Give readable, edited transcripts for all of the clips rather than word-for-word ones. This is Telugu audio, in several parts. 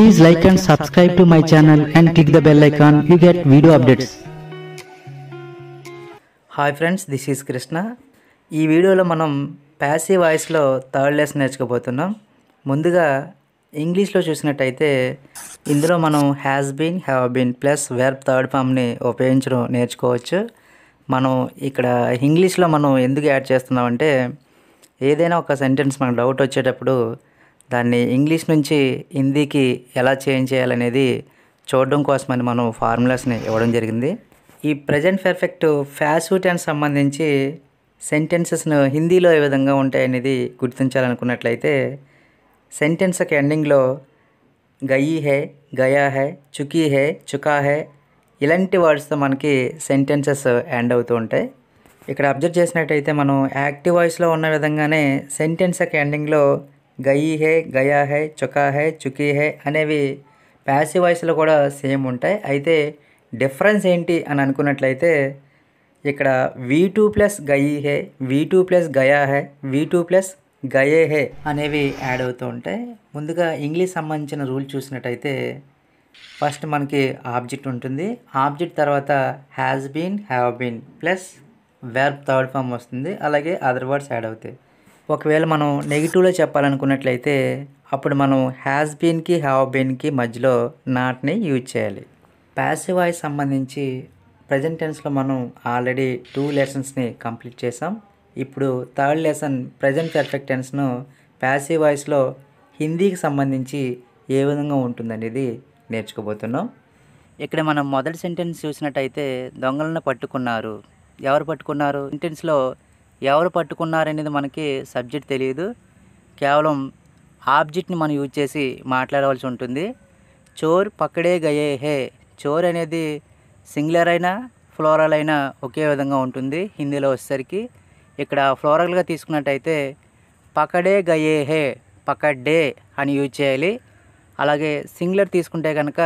Please like and subscribe to my channel and click the bell icon. You get video updates. Hi friends, this is Krishna. ఈ వీడియోలో మనం ప్యాసివ్ వాయిస్లో థర్డ్ లెసన్ నేర్చుకోబోతున్నాం. ముందుగా ఇంగ్లీష్లో చూసినట్టయితే ఇందులో మనం has been, have been plus verb third ఫామ్ని ఉపయోగించడం నేర్చుకోవచ్చు. మనం ఇక్కడ ఇంగ్లీష్లో మనం ఎందుకు యాడ్ చేస్తున్నామంటే ఏదైనా ఒక సెంటెన్స్ మనకు డౌట్ వచ్చేటప్పుడు దాన్ని ఇంగ్లీష్ నుంచి హిందీకి ఎలా చేంజ్ చేయాలనేది చూడడం కోసమని మనం ఫార్ములాస్ని ఇవ్వడం జరిగింది. ఈ ప్రజెంట్ పర్ఫెక్ట్ ప్యాసివ్ టెన్స్ సంబంధించి సెంటెన్సెస్ను హిందీలో ఏ విధంగా ఉంటాయనేది గుర్తించాలనుకున్నట్లయితే సెంటెన్స్కి ఎండింగ్లో గయి హే, గయా హే, చుకీ హే, చుకా హే ఇలాంటి వర్డ్స్తో మనకి సెంటెన్సెస్ ఎండ్ అవుతూ ఉంటాయి. ఇక్కడ అబ్జర్వ్ చేసినట్టయితే మనం యాక్టివ్ వాయిస్లో ఉన్న విధంగానే సెంటెన్స్కి ఎండింగ్లో గయి హే, గయా హే, చుకా హే, చుకీ హే అనేవి ప్యాసివ్ వాయిస్లో కూడా సేమ్ ఉంటాయి. అయితే డిఫరెన్స్ ఏంటి అని అనుకున్నట్లయితే ఇక్కడ V2 ప్లస్ గయి హే, V2 ప్లస్ గయా హే, V2 ప్లస్ గయే హే అనేవి యాడ్ అవుతూ ఉంటాయి. ముందుగా ఇంగ్లీష్ సంబంధించిన రూల్ చూసినట్టయితే ఫస్ట్ మనకి ఆబ్జెక్ట్ ఉంటుంది. ఆబ్జెక్ట్ తర్వాత has been, have been plus verb third form వస్తుంది. అలాగే అదర్ వర్డ్స్ యాడ్ అవుతాయి. ఒకవేళ మనం నెగిటివ్లో చెప్పాలనుకున్నట్లయితే అప్పుడు మనం హ్యాస్ బీన్కి, హ్యావ్ బీన్కి మధ్యలో నాట్ని యూజ్ చేయాలి. ప్యాసివ్ వాయిస్ సంబంధించి ప్రజెంట్ టెన్స్లో మనం ఆల్రెడీ 2 లెసన్స్ని కంప్లీట్ చేసాం. ఇప్పుడు థర్డ్ లెసన్ ప్రజెంట్ పర్ఫెక్ట్ టెన్స్ను ప్యాసివ్ వాయిస్లో హిందీకి సంబంధించి ఏ విధంగా ఉంటుందనేది నేర్చుకోబోతున్నాం. ఇక్కడ మనం మొదటి సెంటెన్స్ చూసినట్టయితే దొంగలను పట్టుకున్నారు. ఎవరు పట్టుకున్నారు? సెంటెన్స్లో ఎవరు పట్టుకున్నారనేది మనకి సబ్జెక్ట్ తెలియదు. కేవలం ఆబ్జెక్ట్ని మనం యూజ్ చేసి మాట్లాడవలసి ఉంటుంది. చోర్ పక్కడే గయే హే. చోర్ అనేది సింగులర్ అయినా ఫ్లోరల్ అయినా ఒకే విధంగా ఉంటుంది హిందీలో వచ్చేసరికి. ఇక్కడ ఫ్లోరల్గా తీసుకున్నట్టయితే పకడే గయే హే, పకడ్డే అని యూజ్ చేయాలి. అలాగే సింగులర్ తీసుకుంటే కనుక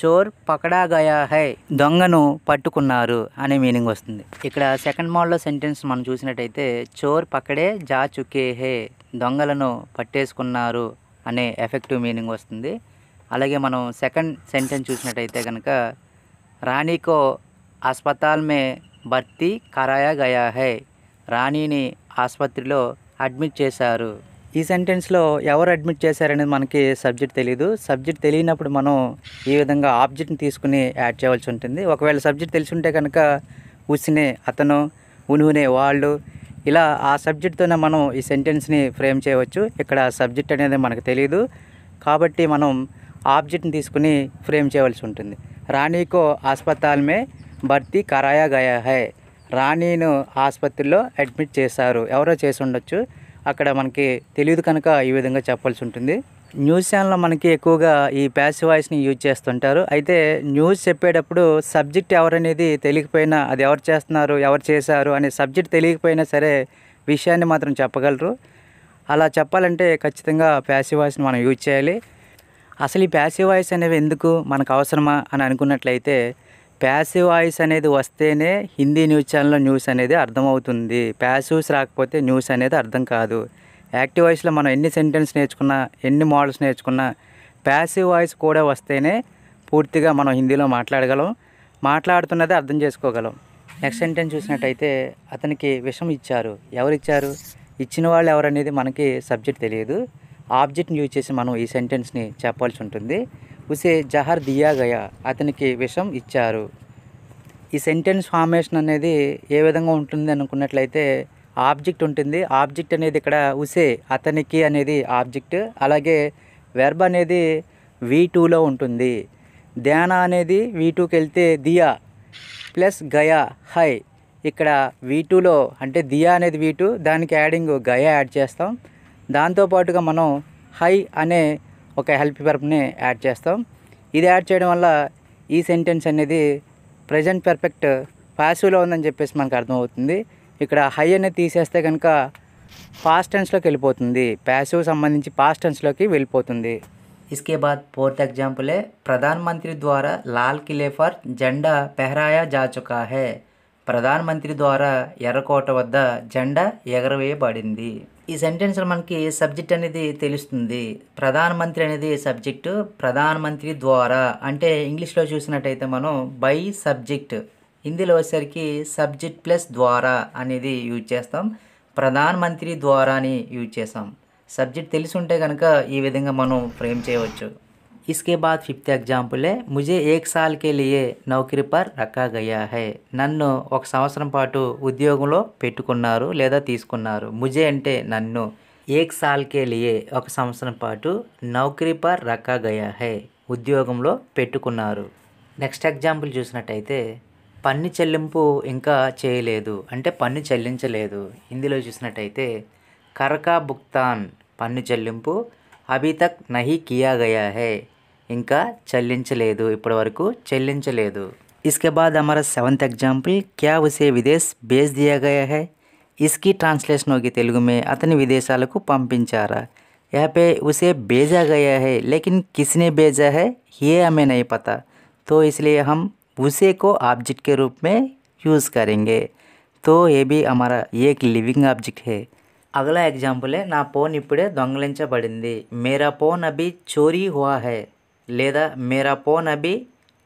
చోర్ పకడా గయా హై, దొంగను పట్టుకున్నారు అనే మీనింగ్ వస్తుంది. ఇక్కడ సెకండ్ మోడ్లో సెంటెన్స్ మనం చూసినట్టయితే చోర్ పకడే జా చుకే హే, దొంగలను పట్టేసుకున్నారు అనే ఎఫెక్టివ్ మీనింగ్ వస్తుంది. అలాగే మనం సెకండ్ సెంటెన్స్ చూసినట్టయితే కనుక రాణికో అస్పతాల్ మే భర్తీ కరాయా గయా హై, రాణిని ఆసుపత్రిలో అడ్మిట్ చేశారు. ఈ సెంటెన్స్లో ఎవరు అడ్మిట్ చేశారనేది మనకి సబ్జెక్ట్ తెలియదు. సబ్జెక్ట్ తెలియనప్పుడు మనం ఈ విధంగా ఆబ్జెక్ట్ని తీసుకుని యాడ్ చేయవలసి ఉంటుంది. ఒకవేళ సబ్జెక్ట్ తెలిసి ఉంటే కనుక ఉసినే అతను, ఉనునే వాళ్ళు, ఇలా ఆ సబ్జెక్ట్తోనే మనం ఈ సెంటెన్స్ని ఫ్రేమ్ చేయవచ్చు. ఇక్కడ సబ్జెక్ట్ అనేది మనకు తెలియదు కాబట్టి మనం ఆబ్జెక్ట్ని తీసుకుని ఫ్రేమ్ చేయవలసి ఉంటుంది. రాణికో ఆస్పతాల్ మే భర్తీ కరాయా గయా హై, రాణిను ఆసుపత్రిలో అడ్మిట్ చేశారు. ఎవరో చేసి ఉండొచ్చు, అక్కడ మనకి తెలియదు కనుక ఈ విధంగా చెప్పాల్సి ఉంటుంది. న్యూస్ ఛానల్లో మనకి ఎక్కువగా ఈ ప్యాసివ్ వాయిస్ని యూజ్ చేస్తుంటారు. అయితే న్యూస్ చెప్పేటప్పుడు సబ్జెక్ట్ ఎవరనేది తెలియకపోయినా, అది ఎవరు చేస్తున్నారు, ఎవరు చేశారు అనే సబ్జెక్ట్ తెలియకపోయినా సరే విషయాన్ని మాత్రం చెప్పగలరు. అలా చెప్పాలంటే ఖచ్చితంగా ప్యాసివ్ వాయిస్ని మనం యూజ్ చేయాలి. అసలు ఈ ప్యాసివ్ వాయిస్ అనేవి ఎందుకు మనకు అవసరమా అని అనుకున్నట్లయితే ప్యాసివ్ వాయిస్ అనేది వస్తేనే హిందీ న్యూస్ ఛానల్లో న్యూస్ అనేది అర్థమవుతుంది. ప్యాసివ్స్ రాకపోతే న్యూస్ అనేది అర్థం కాదు. యాక్టివ్ వాయిస్లో మనం ఎన్ని సెంటెన్స్ నేర్చుకున్నా, ఎన్ని మోడల్స్ నేర్చుకున్నా ప్యాసివ్ వాయిస్ కూడా వస్తేనే పూర్తిగా మనం హిందీలో మాట్లాడగలం, మాట్లాడుతున్నది అర్థం చేసుకోగలం. నెక్స్ట్ సెంటెన్స్ చూసినట్టయితే అతనికి విషం ఇచ్చారు. ఎవరు ఇచ్చారు? ఇచ్చిన వాళ్ళు ఎవరనేది మనకి సబ్జెక్ట్ తెలియదు. ఆబ్జెక్ట్ని యూజ్ చేసి మనం ఈ సెంటెన్స్ని చెప్పాల్సి ఉంటుంది. ఉసే జహర్ దియా గయా, అతనికి విషం ఇచ్చారు. ఈ సెంటెన్స్ ఫార్మేషన్ అనేది ఏ విధంగా ఉంటుంది అనుకున్నట్లయితే ఆబ్జెక్ట్ ఉంటుంది. ఆబ్జెక్ట్ అనేది ఇక్కడ ఉసే, అతనికి అనేది ఆబ్జెక్ట్. అలాగే వెర్బ్ అనేది V2లో ఉంటుంది. ధ్యాన అనేది V2కి వెళ్తే దియా ప్లస్ గయా హై. ఇక్కడ V2లో అంటే దియా అనేది V2, దానికి యాడింగ్ గయా యాడ్ చేస్తాం. దాంతోపాటుగా మనం హై అనే ఒక హెల్ప్ వెర్బ్ని యాడ్ చేస్తాం. ఇది యాడ్ చేయడం వల్ల ఈ సెంటెన్స్ అనేది ప్రజెంట్ పర్ఫెక్ట్ ప్యాసివ్లో ఉందని చెప్పేసి మనకు అర్థమవుతుంది. ఇక్కడ హై అనేది తీసేస్తే కనుక పాస్ట్ టెన్స్లోకి వెళ్ళిపోతుంది. ప్యాసివ్ సంబంధించి పాస్ట్ టెన్స్లోకి వెళ్ళిపోతుంది. इसके बाद फोर्थ एग्जाम्पल है प्रधानमंत्री द्वारा लाल किले पर झंडा फहराया जा चुका है. ప్రధానమంత్రి ద్వారా ఎర్రకోట వద్ద జెండా ఎగరవేయబడింది. ఈ సెంటెన్స్లో మనకి సబ్జెక్ట్ అనేది తెలుస్తుంది. ప్రధానమంత్రి అనేది సబ్జెక్టు, ప్రధానమంత్రి ద్వారా అంటే ఇంగ్లీష్లో చూసినట్టయితే మనం బై సబ్జెక్ట్, హిందీలో వచ్చేసరికి సబ్జెక్ట్ ప్లస్ ద్వారా అనేది యూజ్ చేస్తాం. ప్రధానమంత్రి ద్వారా అని యూజ్ చేస్తాం. సబ్జెక్ట్ తెలిసి ఉంటే కనుక ఈ విధంగా మనం ఫ్రేమ్ చేయవచ్చు. इसके बाद ఫిఫ్త్ ఎగ్జాంపుల్ है मुझे 1 साल के लिए नौकरी पर रखा गया है. నన్ను 1 సంవత్సరం పాటు ఉద్యోగంలో పెట్టుకున్నారు లేదా తీసుకున్నారు. ముజే అంటే నన్ను, 1 साल के लिए 1 సంవత్సరం పాటు, నౌకరీ పర్ రఖా గయా హై ఉద్యోగంలో పెట్టుకున్నారు. నెక్స్ట్ ఎగ్జాంపుల్ చూసినట్టయితే పన్ను చెల్లింపు ఇంకా చేయలేదు అంటే పన్ను చెల్లించలేదు. హిందీలో చూసినట్టయితే కరకా భుక్తాన్ పన్ను చెల్లింపు, అభీ తక్ నహీ కియా గయా హై ఇంకా చెల్లించలేదు, ఇప్పటివరకు చెల్లించలేదు. इसके बाद हमारा 7th एग्जाम्पल क्या उसे विदेश भेज दिया गया है. इसकी ट्रांसलेशन होगी तेलुगु में अतनी विदेशाలకు పంపించారా. यहाँ पे उसे भेजा गया है लेकिन किसने भेजा है ये हमें नहीं पता, तो इसलिए हम उसे को ऑब्जेक्ट के रूप में यूज़ करेंगे. तो ये भी हमारा एक लिविंग ऑब्जेक्ट है. अगला एग्जाम्पल है నా ఫోన్ ఇప్పుడే దొంగలించబడింది. मेरा फ़ोन अभी चोरी हुआ है లేదా मेरा फ़ोन अभी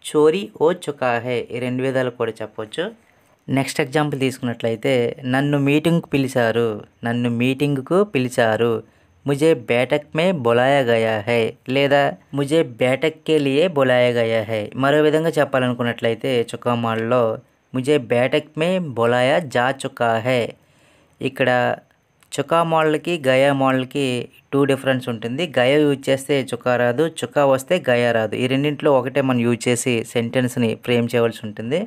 చోరీ ఓ చుకా హై, ఈ 2 విధాలు కూడా చెప్పవచ్చు. నెక్స్ట్ ఎగ్జాంపుల్ తీసుకున్నట్లయితే నన్ను మీటింగ్కు పిలిచారు. ముజే బేటక్ మే బులాయా గయా హై లేదా ముజే బేటక్ కే లియే బులాయా గయా హై. మరో విధంగా చెప్పాలనుకున్నట్లయితే చుకా మోడల్లో ముజే బేటక్ మే బులాయా జా చుకా హై. ఇక్కడ చుకా మోడల్కి గయా మోడల్కి 2 డిఫరెన్స్ ఉంటుంది. గయా యూజ్ చేస్తే చుకా రాదు, చుకా వస్తే గయా రాదు. ఈ రెండింటిలో ఒకటే మనం యూజ్ చేసి సెంటెన్స్ని ఫ్రేమ్ చేయవలసి ఉంటుంది.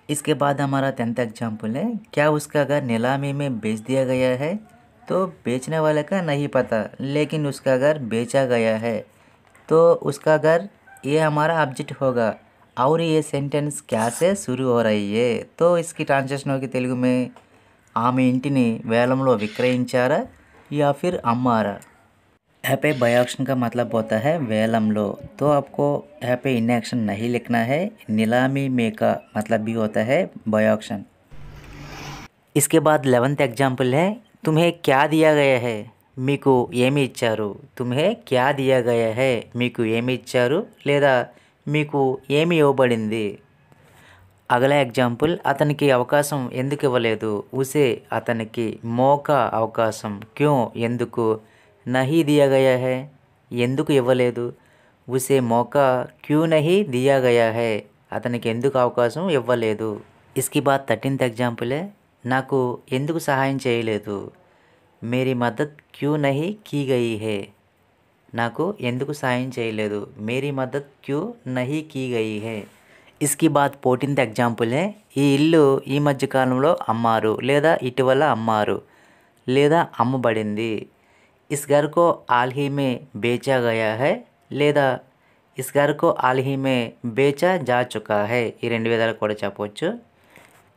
इसके बाद हमारा 10th एग्जाम्पल है क्या उसका घर नीलामी में बेच दिया गया है. तो बेचने वाले का नहीं पता लेकिन उसका घर बेचा गया है. तो उसका घर ये हमारा ऑब्जेक्ट होगा और ये सेंटेंस क्या से शुरू हो रही है. तो इसकी ट्रांसलेशन होगी तेलुगु में ఆమె ఇంటిని వేలంలో విక్రయించారా या फिर अम्मारा. यहाँ पे बाय ऑक्शन का मतलब होता है वेलमलो, तो आपको यहाँ पे इन एक्शन नहीं लिखना है. नीलामी में का मतलब भी होता है बाय ऑक्शन. इसके बाद 11th एग्जाम्पल है तुम्हें क्या दिया गया है మీకు ఏమి ఇచ్చారు. तुम्हें क्या दिया गया है మీకు ఏమి ఇచ్చారు లేదా మీకు ఏమి ఇవ్వబడింది. అగలా ఎగ్జాంపుల్ అతనికి అవకాశం ఎందుకు ఇవ్వలేదు. ఉసే అతనికి మోకా అవకాశం, క్యూ ఎందుకు, నహీ దియా గయా హై ఎందుకు ఇవ్వలేదు, ఉసే మోకా క్యూ నహీ దియా గయా హై అతనికి ఎందుకు అవకాశం ఇవ్వలేదు. ఇస్కి బాద్ 13th ఎగ్జాంపుల్ హై నాకు ఎందుకు సహాయం చేయలేదు. మేరీ మదద్ క్యూ నహీ కీ గయి హై నాకు ఎందుకు సహాయం చేయలేదు, మేరీ మదద్ క్యూ నహీ కీ గయి హై. ఇస్కి బాద్ 14th ఎగ్జాంపుల్ హై ఈ ఇల్లు ఈ మధ్య కాలంలో అమ్మారు లేదా ఇటీవల అమ్మారు లేదా అమ్మబడింది. इस घर को हाल ही में बेचा गया है లేదా इस घर को हाल ही में बेचा जा चुका है, ఈ 2 విధాలు కూడా చెప్పవచ్చు.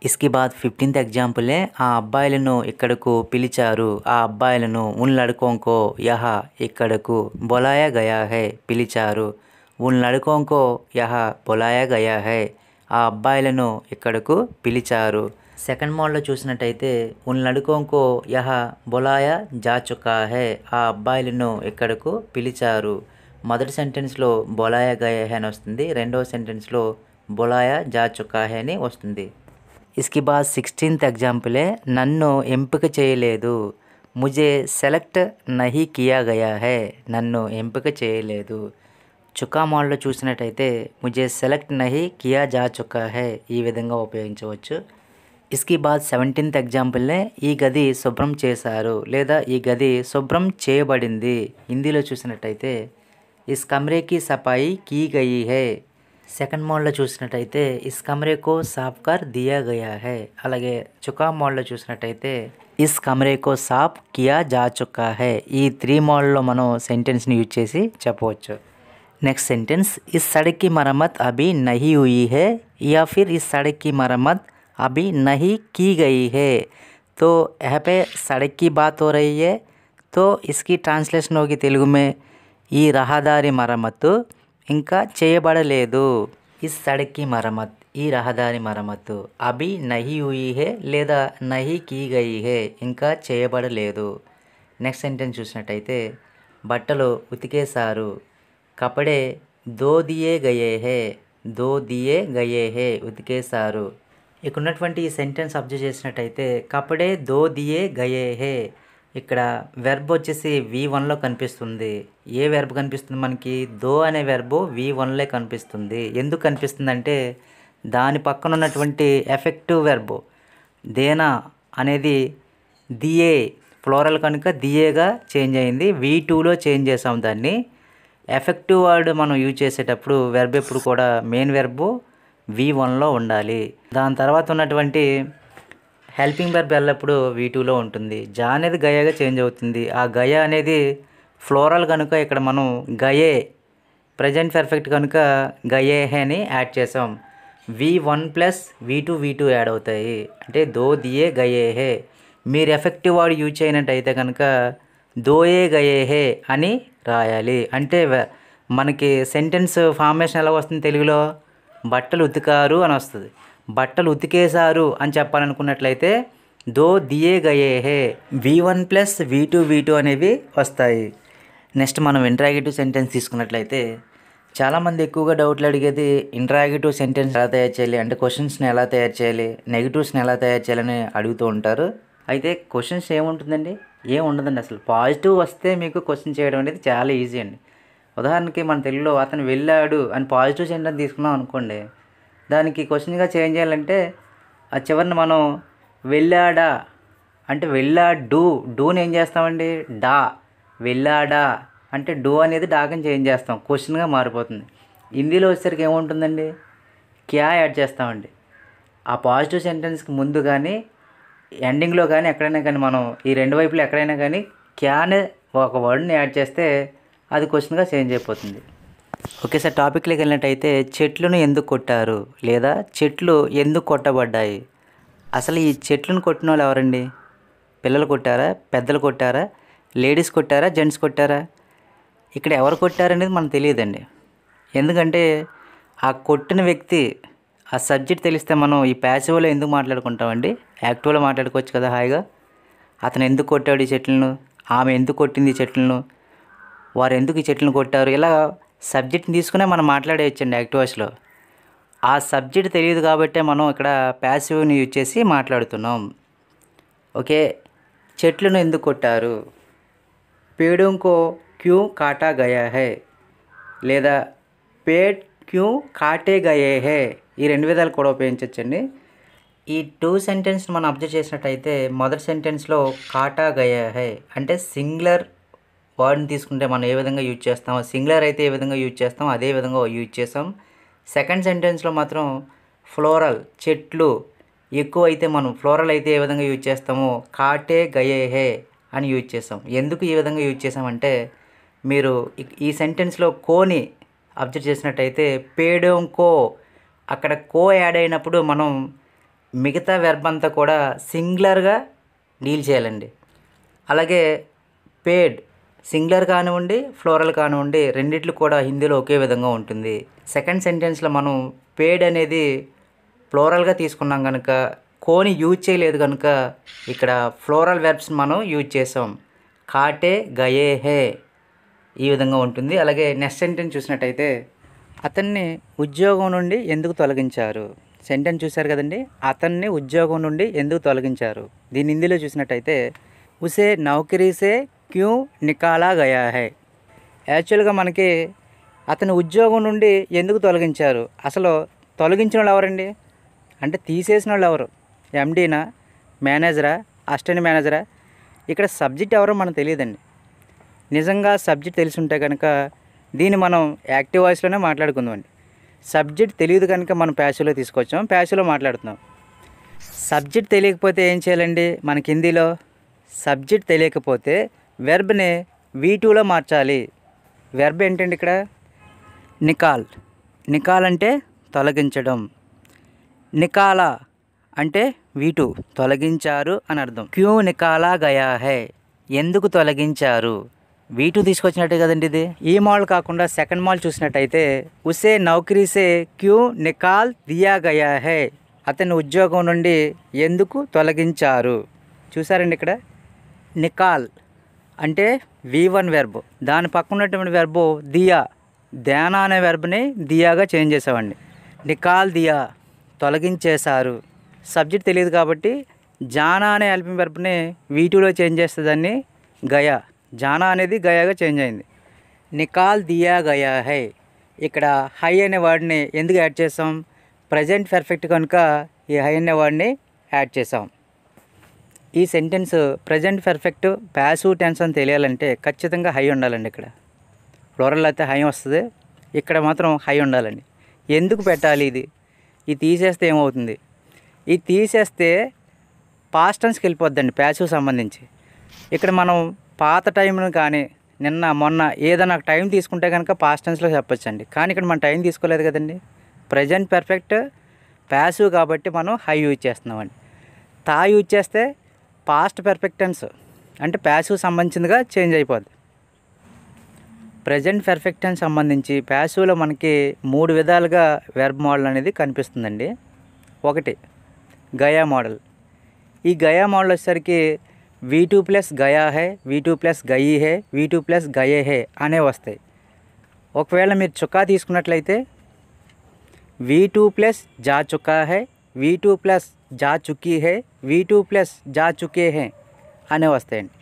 इसके बाद 15th ఎగ్జాంపుల్ है ఆ అబ్బాయిలను ఇక్కడకు పిలిచారు. ఆ అబ్బాయిలను ఉన్ లడ్కోంకో యహా ఇక్కడకు బొలాయా గయా హై పిలిచారు. ఉన్ లడ్కోంకో యహా బొలాయా గయా హై ఆ అబ్బాయిలను ఇక్కడకు పిలిచారు. సెకండ్ మోడ్లో చూసినట్టయితే ఉన్ లడ్కోంకో యహా బొలాయా జా చుకా హై ఆ అబ్బాయిలను ఇక్కడకు పిలిచారు. మొదటి సెంటెన్స్లో బొలాయా గయా హై అని వస్తుంది, రెండవ సెంటెన్స్లో బొలాయా జా చుకా హై అని వస్తుంది. इसके बाद 16th एग्जाम्पल है నన్ను ఎంపిక చేయలేదు. ముజే సెలెక్ట్ నహీ కియా గయా హై నన్ను ఎంపిక చేయలేదు. చుకా మోడల్లో చూసినట్టయితే ముజే సెలెక్ట్ నహీ కియా జా చుకా హై ఈ విధంగా ఉపయోగించవచ్చు. इसके बाद 17th ఎగ్జాంపుల్ है ఈ గది శుభ్రం చేశారు లేదా ఈ గది శుభ్రం చేయబడింది. హిందీలో చూసినట్టయితే ఇస్ కమరే కి సఫాయి కీ గయి హై. సెకండ్ మోడ్లో చూసినట్టయితే ఇస్ కమరే కో సాఫ్ కర్ దియా గయా హై. అలాగే చుకా మోడ్లో చూసినట్టయితే ఇస్ కమరే కో సాఫ్ కియా జా చుకా హై. ఈ 3 మోడ్లో మనం సెంటెన్స్ని యూజ్ చేసి చెప్పవచ్చు. నెక్స్ట్ సెంటెన్స్ ఇస్ సड़क की मरम्मत अभी नहीं हुई है या फिर इस सड़क की मरम्मत अभी नहीं की गई है. तो यहाँ पे सड़क की बात हो रही है, तो इसकी ट्रांसलेशन होगी तेलुगु में ఈ రహదారి మరమ్మతు ఇంకా చేయబడలేదు. ఇస్ సड़क की मरम्मत ఈ రహదారి మరమ్మతు అభి నహీ హుయి హై లేదా నహీ కీ గయి హై ఇంకా చేయబడలేదు. నెక్స్ట్ సెంటెన్స్ చూసినట్టయితే బట్టలు ఉతికేశారు. కపడే దో దియే గయే హే, దో దియే గయే హే, ఉతికేశారు. ఇక్కడ ఉన్నటువంటి ఈ సెంటెన్స్ అబ్జర్వ్ చేసినట్టయితే కపడే దో దియే గయే హే, ఇక్కడ వెర్బ్ వచ్చేసి V1లో కనిపిస్తుంది. ఏ వెర్బ్ కనిపిస్తుంది మనకి? దో అనే వెర్బ్ V1లో కనిపిస్తుంది. ఎందుకు కనిపిస్తుంది అంటే దాని పక్కన ఉన్నటువంటి ఎఫెక్టివ్ వెర్బ్ దేనా అనేది దియే ఫ్లోరల్ కనుక దియేగా చేంజ్ అయింది. V2లో చేంజ్ చేసాం దాన్ని. ఎఫెక్టివ్ వర్డ్ మనం యూజ్ చేసేటప్పుడు వెర్బ్ ఎప్పుడు కూడా మెయిన్ వెర్బ్ V1లో ఉండాలి. దాని తర్వాత ఉన్నటువంటి హెల్పింగ్ వెర్బ్ ఎల్లప్పుడు V2లో ఉంటుంది. జా అనేది గయాగా చేంజ్ అవుతుంది. ఆ గయా అనేది ఫ్లోరల్ కనుక ఇక్కడ మనం గయే ప్రజెంట్ పర్ఫెక్ట్ కనుక గయే హే అని యాడ్ చేసాం. V1 ప్లస్ V2 యాడ్ అవుతాయి. అంటే దో దియే గయే హే. మీరు ఎఫెక్టివ్ వర్డ్ యూజ్ చేయనట్టయితే కనుక దోయే గయే హే అని రాయాలి. అంటే మనకి సెంటెన్స్ ఫార్మేషన్ ఎలా వస్తుంది తెలుగులో? బట్టలు ఉతికారు అని వస్తుంది. బట్టలు ఉతికేశారు అని చెప్పాలనుకున్నట్లయితే దో దియే గయే హే, V1 ప్లస్ V2 అనేవి వస్తాయి. నెక్స్ట్ మనం ఇంట్రాగేటివ్ సెంటెన్స్ తీసుకున్నట్లయితే చాలామంది ఎక్కువగా డౌట్లు అడిగేది ఇంట్రాగేటివ్ సెంటెన్స్ ఎలా తయారు చేయాలి, అంటే క్వశ్చన్స్ని ఎలా తయారు చేయాలి, నెగిటివ్స్ని ఎలా తయారు చేయాలని అడుగుతూ ఉంటారు. అయితే క్వశ్చన్స్ ఏముంటుందండి? ఏం ఉండదండి. అసలు పాజిటివ్ వస్తే మీకు క్వశ్చన్ చేయడం అనేది చాలా ఈజీ అండి. ఉదాహరణకి మన తెలుగులో అతను వెళ్ళాడు అని పాజిటివ్ సెంటెన్స్ తీసుకున్నాం అనుకోండి, దానికి క్వశ్చన్గా చేంజ్ చేయాలంటే ఆ చివరిని మనం వెళ్ళాడా అంటే వెళ్ళాడు, డూని ఏం చేస్తామండి? డా. వెళ్ళాడా అంటే డూ అనేది డాకని చేంజ్ చేస్తాం, క్వశ్చన్గా మారిపోతుంది. హిందీలో వచ్చేసరికి ఏముంటుందండి? క్యా యాడ్ చేస్తామండి. ఆ పాజిటివ్ సెంటెన్స్కి ముందు కానీ ఎండింగ్లో కానీ ఎక్కడైనా కానీ మనం ఈ రెండు వైపులు ఎక్కడైనా కానీ క్యా అనే ఒక వర్డ్ని యాడ్ చేస్తే అది క్వశ్చన్గా చేంజ్ అయిపోతుంది. ఓకే సార్, టాపిక్లోకి వెళ్ళినట్టయితే చెట్లను ఎందుకు కొట్టారు లేదా చెట్లు ఎందుకు కొట్టబడ్డాయి? అసలు ఈ చెట్లను కొట్టిన వాళ్ళు ఎవరండి? పిల్లలు కొట్టారా, పెద్దలు కొట్టారా, లేడీస్ కొట్టారా, జెంట్స్ కొట్టారా? ఇక్కడ ఎవరు కొట్టారనేది మనకు తెలియదండి. ఎందుకంటే ఆ కొట్టిన వ్యక్తి ఆ సబ్జెక్ట్ తెలిస్తే మనం ఈ ప్యాసివ్లో ఎందుకు మాట్లాడుకుంటామండి? యాక్టివ్లో మాట్లాడుకోవచ్చు కదా హాయిగా. అతను ఎందుకు కొట్టాడు ఈ చెట్లను, ఆమె ఎందుకు కొట్టింది ఈ చెట్లను, వారు ఎందుకు ఈ చెట్లను కొట్టారు, ఇలా సబ్జెక్ట్ని తీసుకునే మనం మాట్లాడేయచ్చండి యాక్టివ్ వాయిస్లో. ఆ సబ్జెక్ట్ తెలియదు కాబట్టే మనం ఇక్కడ ప్యాసివ్ని యూజ్ చేసి మాట్లాడుతున్నాం. ఓకే, చెట్లను ఎందుకు కొట్టారు? पेड़ों को क्यों काटा गया है లేదా पेड़ क्यों काटे गए हैं, ఈ రెండు విధాలు కూడా ఉపయోగించవచ్చండి. ఈ టూ సెంటెన్స్ మనం అబ్జర్వ్ చేసినట్టయితే మొదటి సెంటెన్స్లో కాటా గయా హై అంటే సింగులర్ వర్డ్ని తీసుకుంటే మనం ఏ విధంగా యూజ్ చేస్తామో, సింగులర్ అయితే ఏ విధంగా యూజ్ చేస్తామో అదే విధంగా యూజ్ చేసాం. సెకండ్ సెంటెన్స్లో మాత్రం ఫ్లోరల్ చెట్లు ఎక్కువ అయితే మనం ఫ్లోరల్ అయితే ఏ విధంగా యూజ్ చేస్తామో కాటే గయే హే అని యూజ్ చేసాం. ఎందుకు ఈ విధంగా యూజ్ చేసామంటే మీరు ఈ సెంటెన్స్లో కోని అబ్జర్వ్ చేసినట్టయితే పేడోం కో, అక్కడ కో యాడ్ అయినప్పుడు మనం మిగతా వెర్బ్ అంతా కూడా సింగులర్గా డీల్ చేయాలండి. అలాగే పేడ్ సింగులర్ కానివ్వండి ఫ్లోరల్ కానివ్వండి రెండిట్లు కూడా హిందీలో ఒకే విధంగా ఉంటుంది. సెకండ్ సెంటెన్స్లో మనం పేడ్ అనేది ఫ్లోరల్గా తీసుకున్నాం కనుక కోని యూజ్ చేయలేదు కనుక ఇక్కడ ఫ్లోరల్ వెర్బ్స్ మనం యూజ్ చేసాం. కాటే గయే హే ఈ విధంగా ఉంటుంది. అలాగే నెక్స్ట్ సెంటెన్స్ చూసినట్టయితే అతన్ని ఉద్యోగం నుండి ఎందుకు తొలగించారు? సెంటెన్స్ చూశారు కదండి, అతన్ని ఉద్యోగం నుండి ఎందుకు తొలగించారు. దీని హిందీలో చూసినట్టయితే ఉసే నౌకరీ సే క్యూ నికాలా గయా హై. యాక్చువల్గా మనకి అతని ఉద్యోగం నుండి ఎందుకు తొలగించారు, అసలు తొలగించిన వాళ్ళు ఎవరండి అంటే తీసేసిన వాళ్ళు ఎవరు? ఎండీనా, మేనేజరా, అసిస్టెంట్ మేనేజరా? ఇక్కడ సబ్జెక్ట్ ఎవరో మనకు తెలియదండి. నిజంగా సబ్జెక్ట్ తెలిసి ఉంటే కనుక దీన్ని మనం యాక్టివ్ వాయిస్లోనే మాట్లాడుకుందామండి. సబ్జెక్ట్ తెలియదు కనుక మనం ప్యాసివ్లో తీసుకొచ్చాం, ప్యాసివ్లో మాట్లాడుతున్నాం. సబ్జెక్ట్ తెలియకపోతే ఏం చేయాలండి? మనకి హిందీలో సబ్జెక్ట్ తెలియకపోతే వెర్బ్ని V2లో మార్చాలి. వెర్బ్ ఏంటండి ఇక్కడ? నికాల్. నికాల్ అంటే తొలగించడం. నికాలా అంటే V2 తొలగించారు అని అర్థం. క్యూ నికాలా గయా హై ఎందుకు తొలగించారు, V2 తీసుకొచ్చినట్టే కదండి ఇది. ఈ మాల్ కాకుండా సెకండ్ మాల్ చూసినట్టయితే ఉసే నౌకరీ సే క్యూ నికాల్ దియా గయా హై అతని ఉద్యోగం నుండి ఎందుకు తొలగించారు. చూసారండి ఇక్కడ నికాల్ అంటే V1 వెర్బ్, దాని పక్కన ఉన్నటువంటి వెర్బు దియా, ధ్యాన అనే వెర్బ్ని దియాగా చేంజ్ చేసామండి. నికాల్ దియా, తొలగించేశారు. సబ్జెక్ట్ తెలియదు కాబట్టి జానా అనే హెల్పింగ్ వెర్బ్ని V2లో చేంజ్ చేస్తే దాన్ని గయా, జానా అనేది గయాగా చేంజ్ అయింది. నికాల్ దియా గయా హై. ఇక్కడ హై అనే వర్డ్ని ఎందుకు యాడ్ చేసాం? ప్రజెంట్ పర్ఫెక్ట్ కనుక ఈ హై అనే వర్డ్ని యాడ్ చేసాం. ఈ sentence present perfect passive tense అని తెలియాలంటే ఖచ్చితంగా హై ఉండాలండి. ఇక్కడ ప్లూరల్ అయితే హై వస్తుంది, ఇక్కడ మాత్రం హై ఉండాలండి. ఎందుకు పెట్టాలి ఇది తీసేస్తే ఏమవుతుంది? ఇది తీసేస్తే పాస్ట్ టెన్స్కి వెళ్ళిపోద్దండి ప్యాసివ్ సంబంధించి. ఇక్కడ మనం పాత టైంను కానీ నిన్న మొన్న ఏదైనా టైం తీసుకుంటే కనుక పాస్ట్ టెన్స్లో చెప్పొచ్చండి. కానీ ఇక్కడ మనం టైం తీసుకోలేదు కదండి. ప్రజెంట్ పర్ఫెక్ట్ ప్యాసివ్ కాబట్టి మనం హై యూజ్ చేస్తున్నామండి. తా యూజ్ చేస్తే పాస్ట్ పర్ఫెక్ట్ టెన్స్ అంటే ప్యాసివ్ సంబంధించిందిగా చేంజ్ అయిపోద్ది. ప్రజెంట్ పర్ఫెక్ట్ టెన్స్ సంబంధించి ప్యాసివ్లో మనకి 3 విధాలుగా వెర్బ్ మోడల్ అనేది కనిపిస్తుందండి. ఒకటి గయా మోడల్. ఈ గయా మోడల్ వచ్చేసరికి V2 ప్లస్ గయా హే, V2 ప్లస్ గయి హే, V2 ప్లస్ గయే హే అనే వస్తాయి. ఒకవేళ మీరు చుక్కా తీసుకున్నట్లయితే V2 ప్లస్ జా చుక్కా హే, V2 ప్లస్ జా చుక్కీ హే, V2 ప్లస్ జా చుకే హే అనే వస్తాయండి.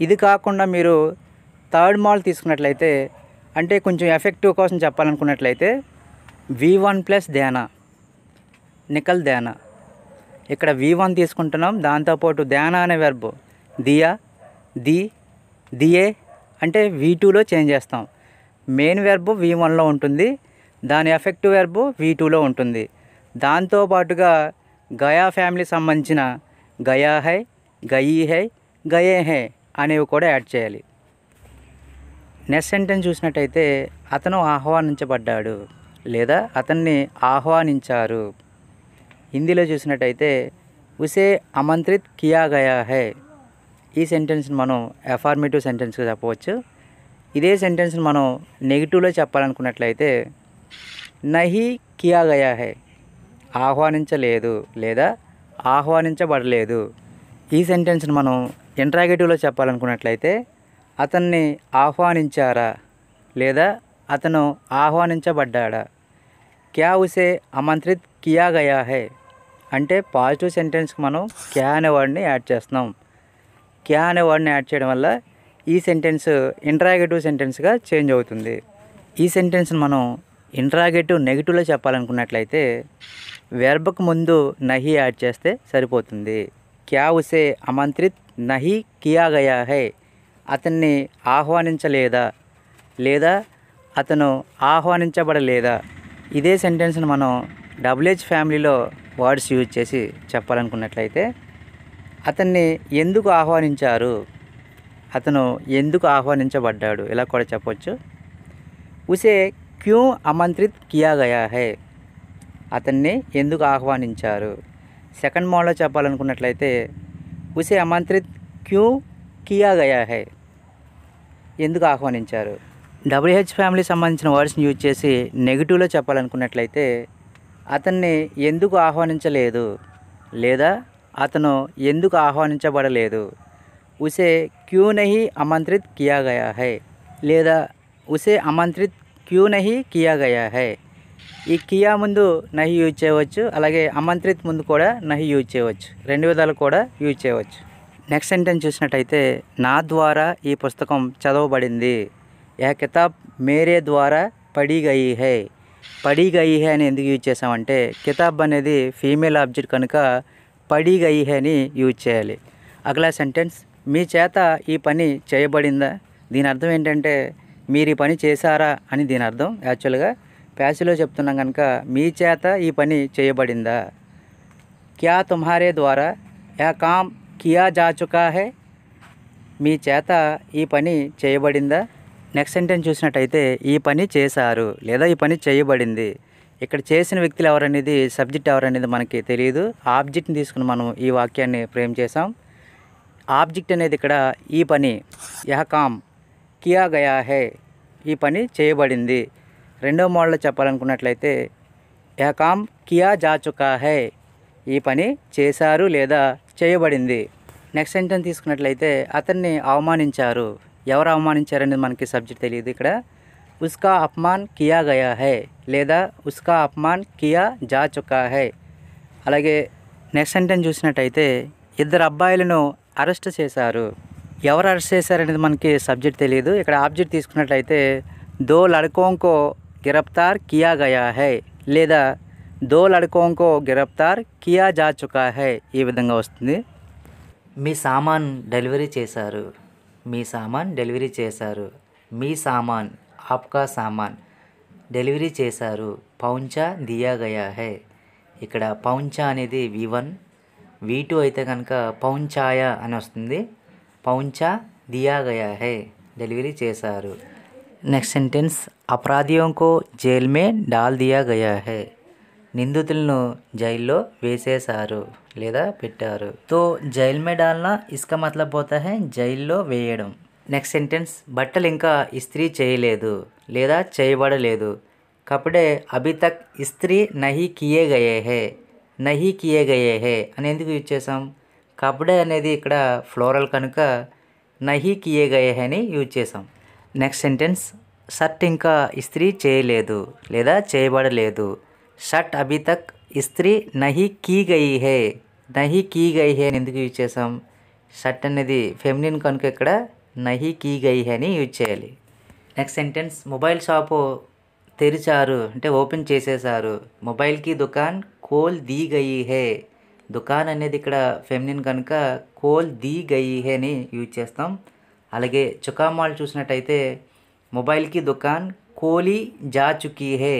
ఇది కాకుండా మీరు థర్డ్ మోడల్ తీసుకున్నట్లయితే అంటే కొంచెం ఎఫెక్టివ్ కోసం చెప్పాలనుకున్నట్లయితే V1 ప్లస్ ధ్యానా, నికల్ ధ్యానా. ఇక్కడ V1 తీసుకుంటున్నాం, దాంతోపాటు ధ్యానా అనే వెర్బ్ దియా, దియే అంటే V2లో చేంజ్ చేస్తాం. మెయిన్ వెర్బ్ V1లో ఉంటుంది, దాని ఎఫెక్టివ్ వెర్బ్ V2లో ఉంటుంది. దాంతోపాటుగా గయా ఫ్యామిలీ సంబంధించిన Gaya high, గయి high, Gaye high అనేవి కూడా యాడ్ చేయాలి. నెక్స్ట్ సెంటెన్స్ చూసినట్టయితే అతను ఆహ్వానించబడ్డాడు లేదా అతన్ని ఆహ్వానించారు. హిందీలో చూసినట్టయితే ఉసే ఆమంత్రిత్ కియా గయా హై. ఈ సెంటెన్స్ని మనం అఫర్మేటివ్ సెంటెన్స్గా చెప్పవచ్చు. ఇదే సెంటెన్స్ని మనం నెగిటివ్లో చెప్పాలనుకున్నట్లయితే నహీ కియా గయా హై, ఆహ్వానించలేదు లేదా ఆహ్వానించబడలేదు. ఈ సెంటెన్స్ని మనం ఇంట్రాగేటివ్లో చెప్పాలనుకున్నట్లయితే అతన్ని ఆహ్వానించారా లేదా అతను ఆహ్వానించబడ్డాడా. క్యా ఉసే ఆమంత్రిత్ కియా గయా హై అంటే పాజిటివ్ సెంటెన్స్కి మనం క్యా అనే వర్డ్ని యాడ్ చేస్తున్నాం. క్యా అనే వర్డ్ని యాడ్ చేయడం వల్ల ఈ సెంటెన్స్ ఇంట్రాగేటివ్ సెంటెన్స్గా చేంజ్ అవుతుంది. ఈ సెంటెన్స్ని మనం ఇంట్రాగేటివ్ నెగిటివ్లో చెప్పాలనుకున్నట్లయితే వెర్బ్కు ముందు నహి యాడ్ చేస్తే సరిపోతుంది. క్యా ఉసే ఆమంత్రిత్ నహి కియా గయా హై, అతన్ని ఆహ్వానించలేదా లేదా అతను ఆహ్వానించబడలేదా. ఇదే సెంటెన్స్ని మనం WH ఫ్యామిలీలో వర్డ్స్ యూజ్ చేసి చెప్పాలనుకున్నట్లయితే అతన్ని ఎందుకు ఆహ్వానించారు, అతను ఎందుకు ఆహ్వానించబడ్డాడు ఇలా కూడా చెప్పవచ్చు. ఉసే క్యూ ఆమంత్రిత్ కియా గయా హై, అతన్ని ఎందుకు ఆహ్వానించారు. సెకండ్ మోడ్లో చెప్పాలనుకున్నట్లయితే ఉసే ఆమంత్రిత్ క్యూ కియా గయా హై, ఎందుకు ఆహ్వానించారు. WH ఫ్యామిలీ సంబంధించిన వర్డ్స్ని యూజ్ చేసి నెగిటివ్లో చెప్పాలనుకున్నట్లయితే అతన్ని ఎందుకు ఆహ్వానించలేదు లేదా అతను ఎందుకు ఆహ్వానించబడలేదు. ఉసే క్యూ నహీ ఆమంత్రిత్ కియా గయా హై లేదా ఉసే ఆమంత్రిత్ క్యూ నహీ కియా గయా హై. ఈ కియా ముందు నహి యూజ్ చేయవచ్చు, అలాగే ఆమంత్రిత్ ముందు కూడా నహి యూజ్ చేయవచ్చు. 2 విధాలు కూడా యూజ్ చేయవచ్చు. నెక్స్ట్ సెంటెన్స్ చూసినట్టయితే నా ద్వారా ఈ పుస్తకం చదవబడింది. యహ్ కితాబ్ మేరే ద్వారా పడి గయి హై. పడి గయి హై అని ఎందుకు యూజ్ చేసామంటే కితాబ్ అనేది ఫీమేల్ ఆబ్జెక్ట్ కనుక పడి గయి హై అని యూజ్ చేయాలి. అగలా సెంటెన్స్ మీ చేత ఈ పని చేయబడిందా. దీని అర్థం ఏంటంటే మీరు ఈ పని చేశారా అని దీని అర్థం. యాక్చువల్గా ప్యాసివ్లో చెప్తున్నాం కనుక మీ చేత ఈ పని చేయబడిందా. క్యా తుమ్హారే ద్వారా యహ్ కామ్ కియా జా చుకా హై, మీ చేత ఈ పని చేయబడిందా. నెక్స్ట్ సెంటెన్స్ చూసినట్టయితే ఈ పని చేశారు లేదా ఈ పని చేయబడింది. ఇక్కడ చేసిన వ్యక్తులు ఎవరనేది సబ్జెక్ట్ ఎవరనేది మనకి తెలియదు. ఆబ్జెక్ట్ని తీసుకుని మనం ఈ వాక్యాన్ని ఫ్రేమ్ చేసాం. ఆబ్జెక్ట్ అనేది ఇక్కడ ఈ పని యహ్ కామ్ కియా గయా హై, ఈ పని చేయబడింది. రెండో మోడల్లో చెప్పాలనుకున్నట్లయితే యహ్ కామ్ కియా జా చుకా హై, ఈ పని చేశారు లేదా చేయబడింది. నెక్స్ట్ సెంటెన్స్ తీసుకున్నట్లయితే అతన్ని అవమానించారు. ఎవరు అవమానించారనేది మనకి సబ్జెక్ట్ తెలియదు ఇక్కడ. ఉస్కా అపమాన్ కియా గయా హై లేదా ఉస్కా అపమాన్ కియా జా చుకా హై. అలాగే నెక్స్ట్ సెంటెన్స్ చూసినట్టయితే ఇద్దరు అబ్బాయిలను అరెస్ట్ చేశారు. ఎవరు అరెస్ట్ చేశారనేది మనకి సబ్జెక్ట్ తెలియదు. ఇక్కడ ఆబ్జెక్ట్ తీసుకున్నట్లయితే దో లడ్కోంకో గిరఫ్తార్ కియా గయా హై లేదా దో లడ్కోంకో గిరఫ్తార్ కియా జా చుకా హై ఈ విధంగా వస్తుంది. మీ సామాన్ డెలివరీ చేశారు. మీ సామాన్ డెలివరీ చేశారు. మీ సామాన్ ఆప్కా సామాన్ డెలివరీ చేశారు. పౌంచా దియా గయా హై. ఇక్కడ పౌంచా అనేది V1, V2 అయితే కనుక పౌంచాయా అని వస్తుంది. పౌంచా దియా గయా హై డెలివరీ చేశారు. నెక్స్ట్ సెంటెన్స్ అపరాధియోంకో జైల్ మే డాల్ దియా గయా హై. నిందితులను జైల్లో వేసేశారు లేదా పెట్టారు. తో జైల్ మే డాల్నా ఇస్కా మతలబ్ పోతా హై జైల్లో వేయడం. నెక్స్ట్ సెంటెన్స్ బట్టలు ఇంకా ఇస్త్రీ చేయలేదు లేదా చేయబడలేదు. కపడే అభి తక్ ఇస్త్రీ నహీ కియే గయే హై. నహీ కియే గయే హై అని ఎందుకు యూజ్ చేసాం? కపడే అనేది ఇక్కడ ఫ్లోరల్ కనుక నహీ కియే గయే హై అని యూజ్ చేసాం. నెక్స్ట్ సెంటెన్స్ షర్ట్ ఇంకా ఇస్త్రీ చేయలేదు లేదా చేయబడలేదు. షర్ట్ అభి తక్ ఇస్త్రీ నహీ కీ గయి హై. నహీ కీ గయి హై అని ఎందుకు యూజ్ చేసాం? షర్ట్ అనేది ఫెమినిన్ కనుక ఇక్కడ నహీ కీ గయి హై అని యూజ్ చేయాలి. నెక్స్ట్ సెంటెన్స్ మొబైల్ షాపు తెరిచారు అంటే ఓపెన్ చేసేసారు. మొబైల్కి దుకాన్ కోల్ దీ గయి హై. దుకాన్ అనేది ఇక్కడ ఫెమినిన్ కనుక కోల్ దీ గయి హై అని యూజ్ చేస్తాం. అలాగే చుకా మాల్ చూసినట్టయితే మొబైల్కి దుకాన్ కోలి జా చుకీ హై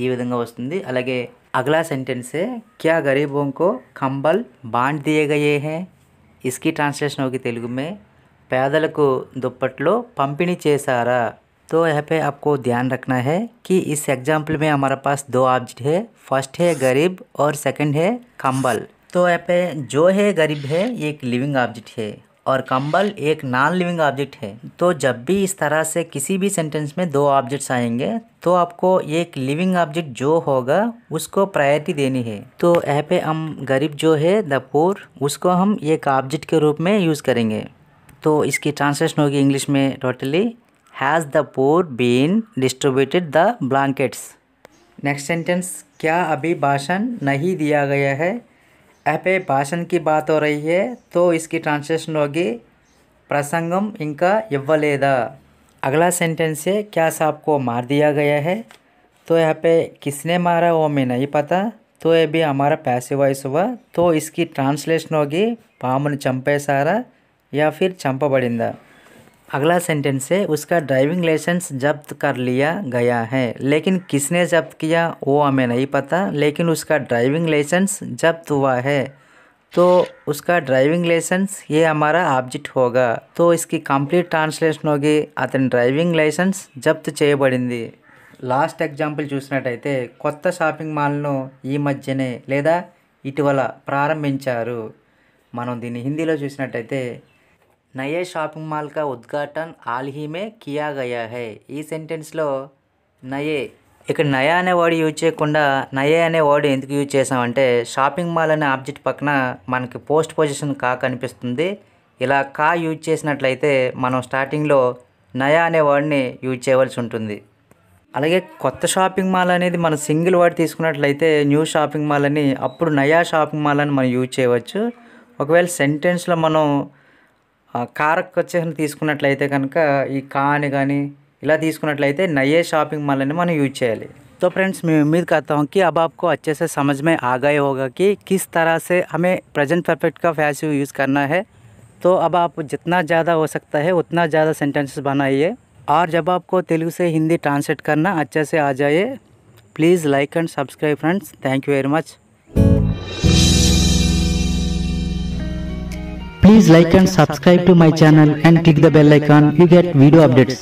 ఈ విధంగా వస్తుంది. అలాగే అగలా సెంటెన్సే క్యా గరీబోంకో కంబల్ బాంట్ దియే గయే హై. ఇస్కి ట్రాన్స్లేషన్ होगी తెలుగు में పేదలకు దుప్పట్లో పంపిణీ చేశారా. तो यहाँ पे आपको ध्यान रखना है कि इस एग्जाम्पल में हमारे पास दो ऑब्जेक्ट है. फर्स्ट है गरीब और सेकंड है कंबल. तो यहाँ पे जो है गरीब है ये एक लिविंग ऑब्जेक्ट है और कंबल एक नॉन लिविंग ऑब्जेक्ट है. तो जब भी इस तरह से किसी भी सेंटेंस में दो ऑब्जेक्ट्स आएंगे तो आपको एक लिविंग ऑब्जेक्ट जो होगा उसको प्रायोरिटी देनी है. तो यहाँ पे हम गरीब जो है द पुअर उसको हम एक ऑब्जेक्ट के रूप में यूज़ करेंगे. तो इसकी ट्रांसलेशन होगी इंग्लिश में totally has the poor been distributed the blankets. Next sentence क्या अभी भाषण नहीं दिया गया है. यहाँ पे भाषण की बात हो रही है तो इसकी ट्रांसलेशन होगी प्रसंगम इनका इव्वलेदा. अगला सेंटेंस है क्या साहब को मार दिया गया है. तो यहाँ पे किसने मारा वो हमें नहीं पता. तो ये भी हमारा पैसिव वॉइस हुआ. तो इसकी ट्रांसलेशन होगी पामुन चंपेसारा या फिर चंपबड़िंदा. अगला सेंटेंस है उसका ड्राइविंग लाइसेंस जब्त कर लिया गया है. लेकिन किसने जब्त किया वो हमें नहीं पता लेकिन उसका ड्राइविंग लाइसेंस जब्त हुआ है. तो उसका ड्राइविंग लाइसेंस ये हमारा ऑब्जेक्ट होगा. तो इसकी कंप्लीट ट्रांसलेशन होगी అతని డ్రైవింగ్ లైసెన్స్ జప్తు చేయబడింది. లాస్ట్ ఎగ్జాంపుల్ చూసినట్టయితే కొత్త షాపింగ్ మాల్ను ఈ మధ్యనే లేదా ఇటీవల ప్రారంభించారు. మనం దీన్ని హిందీలో చూసినట్టయితే నయే షాపింగ్ మాల్ కా ఉద్ఘాటన్ हाल ही में किया गया है. ఈ సెంటెన్స్లో నయే ఇక్కడ నయా అనే వర్డ్ యూజ్ చేయకుండా నయే అనే వర్డ్ ఎందుకు యూజ్ చేసామంటే షాపింగ్ మాల్ అనే ఆబ్జెక్ట్ పక్కన మనకి పోస్ట్ పొజిషన్ కా కనిపిస్తుంది. ఇలా కా యూజ్ చేసినట్లయితే మనం స్టార్టింగ్లో నయా అనే వర్డ్ని యూజ్ చేయవలసి ఉంటుంది. అలాగే కొత్త షాపింగ్ మాల్ అనేది మనం సింగిల్ వర్డ్ తీసుకున్నట్లయితే న్యూ షాపింగ్ మాల్ అని అప్పుడు నయా షాపింగ్ మాల్ అని మనం యూజ్ చేయవచ్చు. ఒకవేళ సెంటెన్స్లో మనం కారక్ వచ్చేసి తీసుకున్నట్లయితే కనుక ఈ కా అని కానీ ఇలా తీసుకున్నట్లయితే नए शॉपिंग मॉल అని మనం యూజ్ చేయాలి. तो फ्रेंड्स मैं उम्मीद करता हूँ कि अब आपको अच्छे से समझ में आ गए होगा कि किस तरह से हमें प्रेजेंट परफेक्ट का पैसिव यूज़ करना है. तो अब आप जितना ज़्यादा हो सकता है उतना ज़्यादा सेंटेंसेस बनाइए और जब आपको तेलुगु से हिंदी ट्रांसलेट करना अच्छे से आ जाए. Please like and subscribe friends. Thank you very much. Please like and subscribe to my channel and click the bell icon. You get video updates.